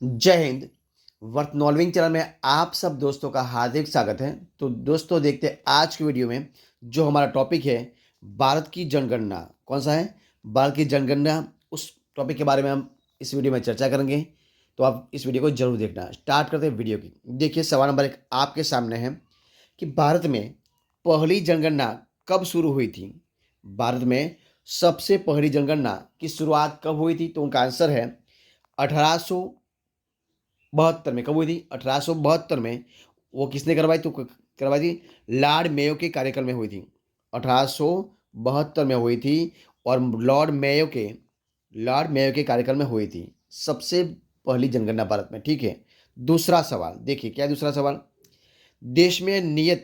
जय Hind. Worth channel में आप सब दोस्तों का हार्दिक स्वागत है। तो दोस्तों देखते हैं आज की वीडियो में जो हमारा टॉपिक है भारत की जनगणना। कौन सा है? भारत की जनगणना। उस टॉपिक के बारे में हम इस वीडियो में चर्चा करेंगे, तो आप इस वीडियो को जरूर देखना। स्टार्ट करते हैं वीडियो की। देखिए सवाल नंबर 1 आपके सामने है कि भारत में पहली जनगणना कब शुरू हुई थी। भारत में सबसे पहली जनगणना की शुरुआत कब हुई थी? तो उनका आंसर है 1872 में। कब हुई थी? 1872 में। वो किसने करवाई? तो करवाई थी लॉर्ड मेयो के कार्यकाल में हुई थी। 1872 में हुई थी और लॉर्ड मेयो के कार्यकाल में हुई थी सबसे पहली जनगणना भारत में। ठीक है। दूसरा सवाल देखिए, क्या है दूसरा सवाल? देश में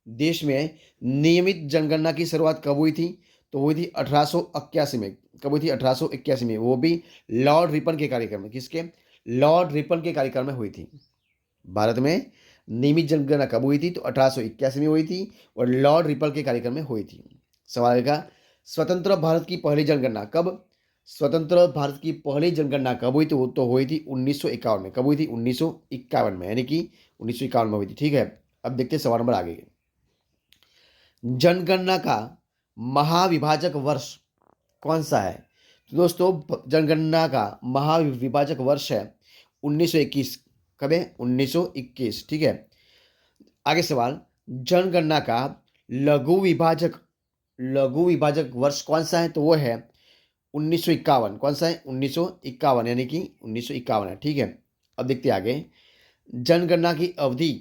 देश में नियमित जनगणना की शुरुआत कब हुई थी? तो हुई थी 1881 में। कब हुई थी? 1881 में। वो भी लॉर्ड रिपन के कार्यकाल में। किसके? लॉर्ड रिपन के कार्यकाल में हुई थी। भारत में नियमित जनगणना कब हुई थी? तो 1881 में हुई थी और लॉर्ड रिपन के कार्यकाल में हुई थी। सवाल का स्वतंत्र भारत की पहली जनगणना कब? स्वतंत्र भारत की पहली जनगणना कब हुई? तो हुई थी 1951 में। कब हुई थी? 1951 में, यानी कि 1951 में हुई थी। ठीक है। अब देखते हैं सवाल नंबर आगे। जनगणना का महाविभाजक वर्ष कौन सा है? तो दोस्तों जनगणना का महाविभाजक वर्ष है 1921। कब है? 1921। ठीक है। आगे सवाल, जनगणना का लघु विभाजक वर्ष कौन सा है? तो वो है 1951। कौन सा है? 1951, यानी कि 1951 है। ठीक है। अब देखते हैं आगे। जनगणना की अवधि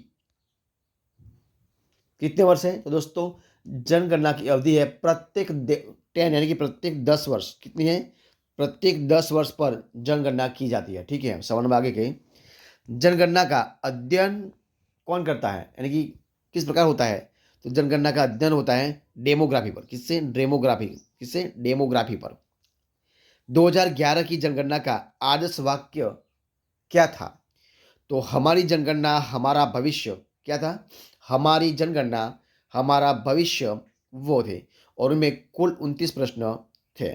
कितने वर्ष है? तो दोस्तों जनगणना की अवधि है प्रत्येक 10, यानी कि प्रत्येक 10 वर्ष। कितनी है? प्रत्येक 10 वर्ष पर जनगणना की जाती है। ठीक है। सवाल नंबर आगे के, जनगणना का अध्ययन कौन करता है, यानी कि किस प्रकार होता है? तो जनगणना का अध्ययन होता है डेमोग्राफी पर। किससे? डेमोग्राफी पर। 2011 की जनगणना का आदर्श वाक्य क्या था? तो हमारी जनगणना हमारा भविष्य। क्या था? हमारी जनगणना हमारा भविष्य, वो थे। और उनमें कुल 29 प्रश्न थे।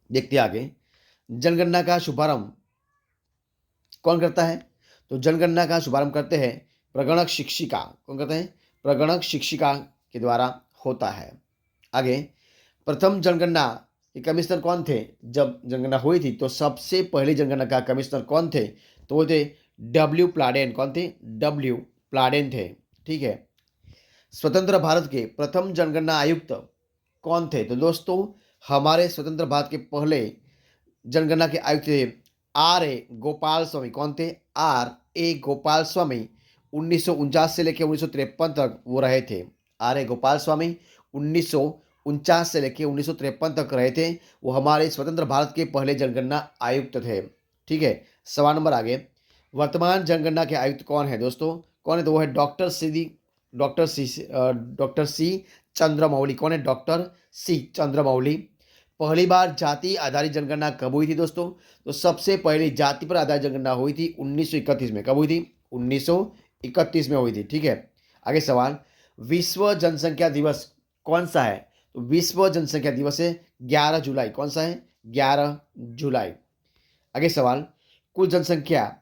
देखते आगे। जनगणना का शुभारंभ कौन करता है? तो जनगणना का शुभारंभ करते हैं प्रगणक शिक्षिका। कौन करते हैं? प्रगणक शिक्षिका के द्वारा होता है। आगे, प्रथम जनगणना के कमिश्नर कौन थे? जब जनगणना हुई थी तो सबसे पहली जनगणना का कमिश्नर कौन थे? तो वो थे डब्ल्यू प्लाडेन। कौन थे? डब्ल्यू प्लाडेन थे। ठीक है। स्वतंत्र भारत के प्रथम जनगणना आयुक्त कौन थे? तो दोस्तों हमारे स्वतंत्र भारत के पहले जनगणना के आयुक्त थे आर ए गोपाल स्वामी। कौन थे? R A Gopal Swami. 1949 से लेकर 1953 तक वो रहे थे। आर ए गोपाल स्वामी 1949 से लेकर 1953 तक रहे थे। वो हमारे स्वतंत्र भारत के पहले जनगणना आयुक्त थे। ठीक है। सवाल नंबर आगे, वर्तमान जनगणना के आयुक्त कौन है दोस्तों? कौन है? तो वो है डॉक्टर सी चंद्रमौली। कौन है? Doctor C Chandramouli. पहली बार जाति आधारित जनगणना कब हुई थी दोस्तों? तो सबसे पहली जाति पर आधारित जनगणना हुई थी 1931 में। कब हुई थी? 1931 में हुई थी। ठीक है। आगे सवाल, विश्व जनसंख्या दिवस कौन सा है? तो विश्व जनसंख्या दिवस है 11 जुलाई। कौन सा है? 11 जुलाई। आगे सवाल, कुल जनसंख्या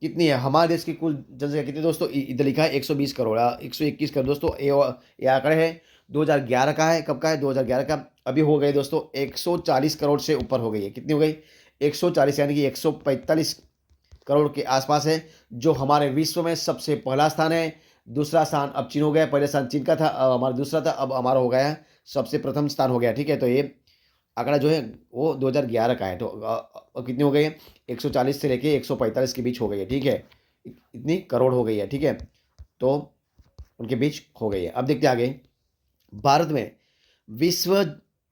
कितनी है? हमारे देश की कुल जनसंख्या कितनी दोस्तों? इधर लिखा है 120 करोड़, 121 करोड़ दोस्तों। ये आंकड़े है 2011 का है। कब का है? 2011 का। अभी हो गई दोस्तों 140 करोड़ से ऊपर हो गई है। कितनी हो गई? 140, यानी कि 145 करोड़ के आसपास है, जो हमारे विश्व में सबसे पहला स्थान है। दूसरा स्थान अब चीन हो गया। पहले स्थान चीन का था, अब हमारा दूसरा था, अब हमारा हो गया है सबसे प्रथम स्थान हो गया। ठीक है। तो ये आंकड़ा जो है वो 2011 का है। तो कितनी हो गई है? 140 से लेके 145 के बीच हो गई है। ठीक है। इतनी करोड़ हो गई है। ठीक है। तो उनके बीच हो गई है। अब देखते हैं आगे। भारत में विश्व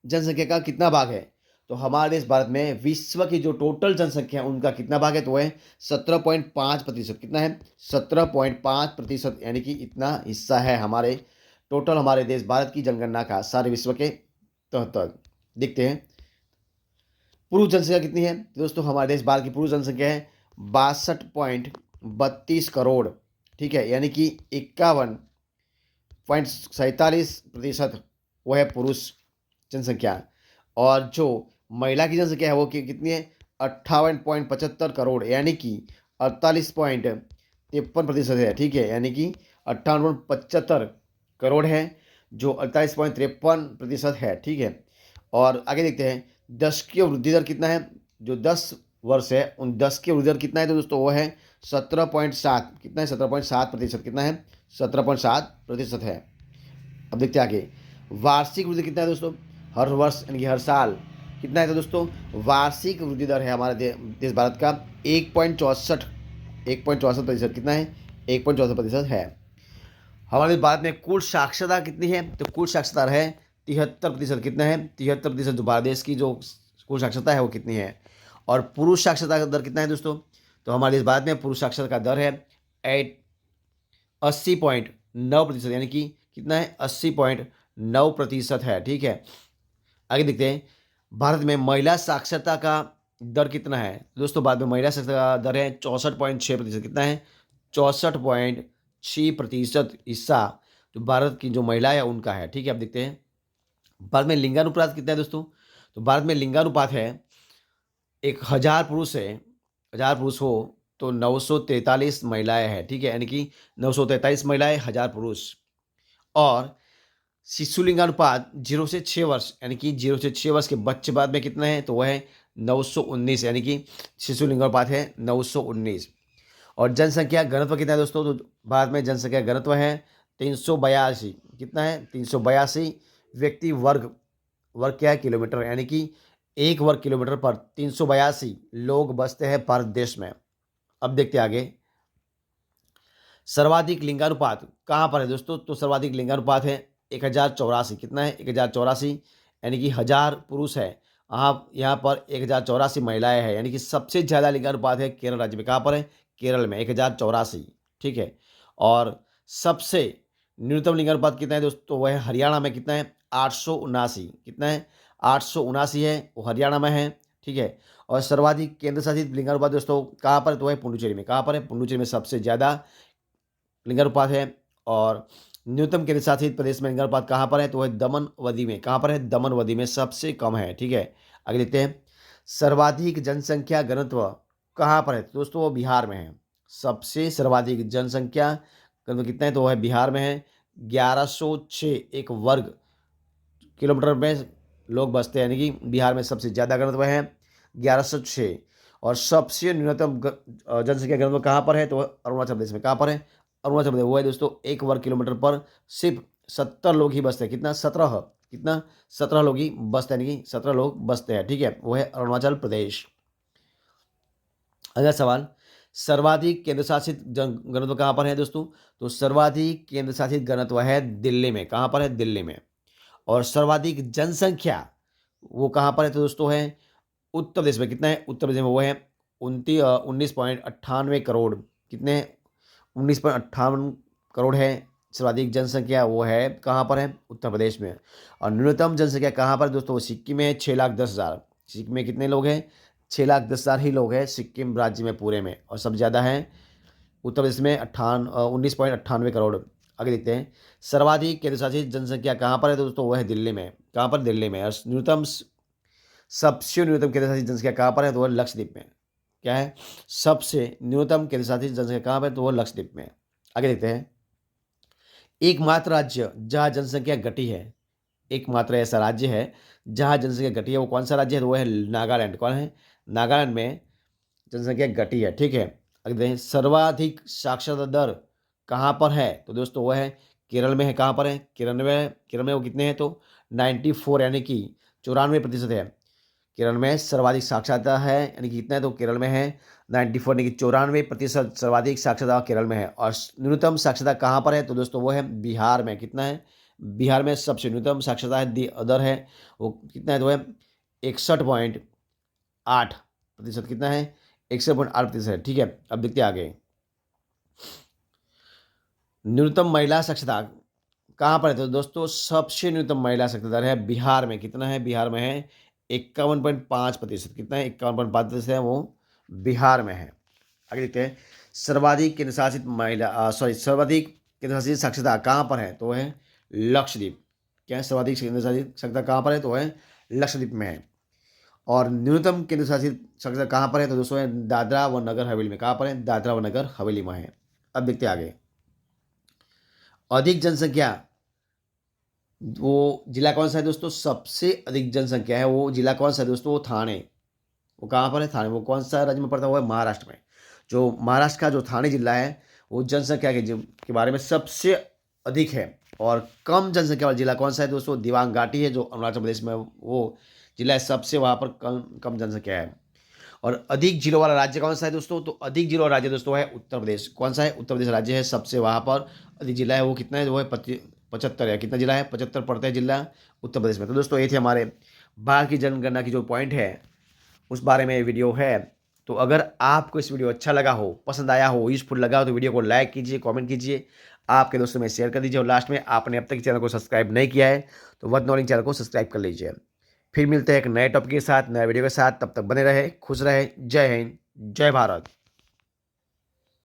जनसंख्या का कितना भाग है? तो हमारे देश भारत में विश्व की जो टोटल जनसंख्या है उनका कितना भाग है? तो है 17.5%। कितना है? 17.5%, यानी कि इतना हिस्सा है हमारे टोटल हमारे देश भारत की जनगणना का सारे विश्व के तहत। देखते हैं पुरुष जनसंख्या कितनी है। तो दोस्तों हमारे देश भारत की पुरुष जनसंख्या है 62.32 करोड़। ठीक है। यानी कि 51.47% वो है पुरुष जनसंख्या। और जो महिला की जनसंख्या है वो कितनी है? 58.75 करोड़ यानी कि 48.53% है। ठीक है, यानी कि 58.75 करोड़ है जो 48.53% है। ठीक है, और आगे देखते हैं 10 की वृद्धि दर कितना है। जो 10 वर्ष है उन 10 की वृद्धि दर कितना है तो दोस्तों वो है 17.7। कितना है? 17.7%। कितना है? 17.7% है। अब देखते हैं आगे वार्षिक वृद्धि कितना है दोस्तों। हर वर्ष यानी कि हर साल कितना है तो दोस्तों वार्षिक वृद्धि दर है हमारे देश भारत का 1.64%। कितना है? 1.64% है। हमारे भारत में कुल साक्षरता कितनी है तो कुल साक्षरता है 73%। कितना है? 73%। जो भारत देश की जो कुल साक्षरता है वो कितनी है। और पुरुष साक्षरता का दर कितना है दोस्तों तो हमारे इस भारत में पुरुष साक्षरता का दर है 80.9%। यानी कि कितना है? 80.9% है। ठीक है, आगे देखते हैं भारत में महिला साक्षरता का दर कितना है दोस्तों। भारत में महिला साक्षरता का दर है 64.6%। कितना है? 64.6% हिस्सा जो भारत की जो महिला है उनका है। ठीक है, अब देखते हैं भारत में लिंगानुपात कितना है दोस्तों। तो भारत में लिंगानुपात है 1000 पुरुष है, 1000 पुरुष हो तो 943 महिलाएं हैं। ठीक है, यानी कि 943 महिलाएं 1000 पुरुष। और शिशु लिंगानुपात 0 से 6 वर्ष यानी कि 0 से 6 वर्ष के बच्चे बाद में कितना है तो वह है 919। यानी कि शिशु लिंगानुपात है 919। और जनसंख्या घनत्व कितना है दोस्तों तो भारत में जनसंख्या घनत्व है 382। कितना है? 382 व्यक्ति वर्ग वर्ग क्या है? किलोमीटर। यानी कि 1 वर्ग किलोमीटर पर 382 लोग बसते हैं भारत देश में। अब देखते हैं आगे सर्वाधिक लिंगानुपात कहाँ पर है दोस्तों तो सर्वाधिक लिंगानुपात है 1084। कितना है? 1084 यानी कि 1000 पुरुष है। यहाँ पर 1084 महिलाएं हैं। यानी कि सबसे ज़्यादा लिंगानुपात है केरल राज्य में। कहाँ पर है? केरल में 1084। ठीक है, और सबसे न्यूनतम लिंगानुपात कितना है दोस्तों वह है हरियाणा में। कितना है? 879। कितना है? 879 है, वो हरियाणा में है। ठीक है, और सर्वाधिक केंद्र शासित लिंगानुपात दोस्तों कहाँ पर है तो है पुडुचेरी में। कहाँ पर है? पुडुचेरी में सबसे ज़्यादा लिंगानुपात है। और न्यूनतम केंद्र शासित प्रदेश में लिंगानुपात कहाँ पर है तो वह दमनवदी में। कहाँ पर है? दमनवदी में सबसे कम है। ठीक है, आगे देखते हैं सर्वाधिक जनसंख्या घनत्व कहाँ पर है तो दोस्तों वो बिहार में है। सबसे सर्वाधिक जनसंख्या घनत्व कितना है तो वह बिहार में है 1106 एक वर्ग किलोमीटर में लोग बसते हैं। यानी कि बिहार में सबसे ज़्यादा घनत्व है 1106। और सबसे न्यूनतम जनसंख्या घनत्व कहाँ पर है तो अरुणाचल प्रदेश में। कहाँ पर है? अरुणाचल प्रदेश। वो है दोस्तों 1 वर्ग किलोमीटर पर सिर्फ 70 लोग ही बसते हैं। कितना? 17। कितना? 17 लोग ही बसते हैं। यानी कि 17 लोग बसते हैं। ठीक है, वो है अरुणाचल प्रदेश। अगला सवाल सर्वाधिक केंद्र शासित घनत्व कहाँ पर है दोस्तों तो सर्वाधिक केंद्र शासित घनत्व है दिल्ली में। कहाँ पर है? दिल्ली में। और सर्वाधिक जनसंख्या वो कहाँ पर है तो दोस्तों है उत्तर प्रदेश में। कितना है? उत्तर प्रदेश में वो है 19.98 करोड़। कितने? 19.58 करोड़ है सर्वाधिक जनसंख्या। वो है कहाँ पर है? उत्तर प्रदेश में। और न्यूनतम जनसंख्या कहाँ पर दोस्तों? सिक्किम में 6,10,000। सिक्किम में कितने लोग हैं? 6,10,000 ही लोग हैं सिक्किम राज्य में पूरे में। और सबसे ज़्यादा है उत्तर प्रदेश में 19.98 करोड़। आगे देखते हैं सर्वाधिक केंद्र शासित जनसंख्या कहाँ पर है दोस्तों वह है दिल्ली में। कहाँ पर? दिल्ली में। और न्यूनतम सबसे न्यूनतम केंद्र शासित जनसंख्या कहाँ पर है तो वह लक्षद्वीप में। क्या है? सबसे न्यूनतम केंद्र शासित जनसंख्या कहाँ पर है तो वह लक्षद्वीप में। आगे देखते हैं एकमात्र राज्य जहाँ जनसंख्या घटी है। एकमात्र ऐसा राज्य है जहाँ जनसंख्या घटी है वो कौन सा राज्य है तो वह है नागालैंड। कौन है? नागालैंड में जनसंख्या घटी है। ठीक है, अगर देखें सर्वाधिक साक्षरता दर कहाँ पर है तो दोस्तों वह है केरल में है। कहाँ पर है? केरल में वो कितने हैं तो 94 यानी कि 94% है। केरल में सर्वाधिक साक्षरता है यानी कि कितना है तो केरल में है 94 यानी कि 94% सर्वाधिक साक्षरता केरल में है। और न्यूनतम साक्षरता कहाँ पर है तो दोस्तों वो है बिहार में। कितना है? बिहार में सबसे न्यूनतम साक्षरता है दी अदर है वो कितना है तो है 61.8%। कितना है? 61.8% है। ठीक है, अब देखते हैं आगे न्यूनतम महिला साक्षरता कहाँ पर है तो दोस्तों सबसे न्यूनतम महिला साक्षरता दर है बिहार में। कितना है? बिहार में है 51.5%। कितना है? 51.5% है वो बिहार में है। आगे देखते हैं सर्वाधिक केंद्र शासित सर्वाधिक केंद्र शासित साक्षरता कहाँ पर है तो वह है लक्षद्वीप। क्या है? सर्वाधिक केंद्र शासित साक्षरता कहाँ पर है तो वह है लक्षद्वीप में है। और न्यूनतम केंद्र शासित क्षेत्र कहाँ पर है? तो दोस्तों दादरा व नगर हवेली में। कहाँ पर है? दादरा व नगर हवेली में है। अब देखते हैं आगे। अधिक जनसंख्या, वो जिला कौन सा है दोस्तों? सबसे अधिक जनसंख्या है वो जिला कौन सा है दोस्तों? वो थाने। वो कहाँ पर है? थाने। वो कौन सा राज्य में पड़ता है? वो है महाराष्ट्र में। जो महाराष्ट्र का जो थाने जिला है वो जनसंख्या के बारे में सबसे अधिक है। और कम जनसंख्या वाला जिला कौन सा है दोस्तों? दिबांग घाटी है जो अरुणाचल प्रदेश में वो जिला है, सबसे वहाँ पर कम कम जनसंख्या है। और अधिक जिलों वाला राज्य कौन सा है दोस्तों? तो अधिक जिलों वाला राज्य दोस्तों है उत्तर प्रदेश। कौन सा है? उत्तर प्रदेश राज्य है, सबसे वहाँ पर अधिक जिला है। वो कितना है? वो है 75 है। कितना जिला है? 75 पड़ता है जिला उत्तर प्रदेश में। तो दोस्तों ये थे हमारे भारत की जनगणना की जो पॉइंट है उस बारे में वीडियो है। तो अगर आपको इस वीडियो अच्छा लगा हो, पसंद आया हो, यूजफुल लगा हो तो वीडियो को लाइक कीजिए, कमेंट कीजिए, आपके दोस्तों में शेयर कर दीजिए। और लास्ट में आपने अब तक चैनल को सब्सक्राइब नहीं किया है तो वर्थ नॉलेज चैनल को सब्सक्राइब कर लीजिए। फिर मिलते हैं एक नए टॉपिक के साथ, नए वीडियो के साथ। तब तक बने रहे, खुश रहे। जय हिंद, जय भारत।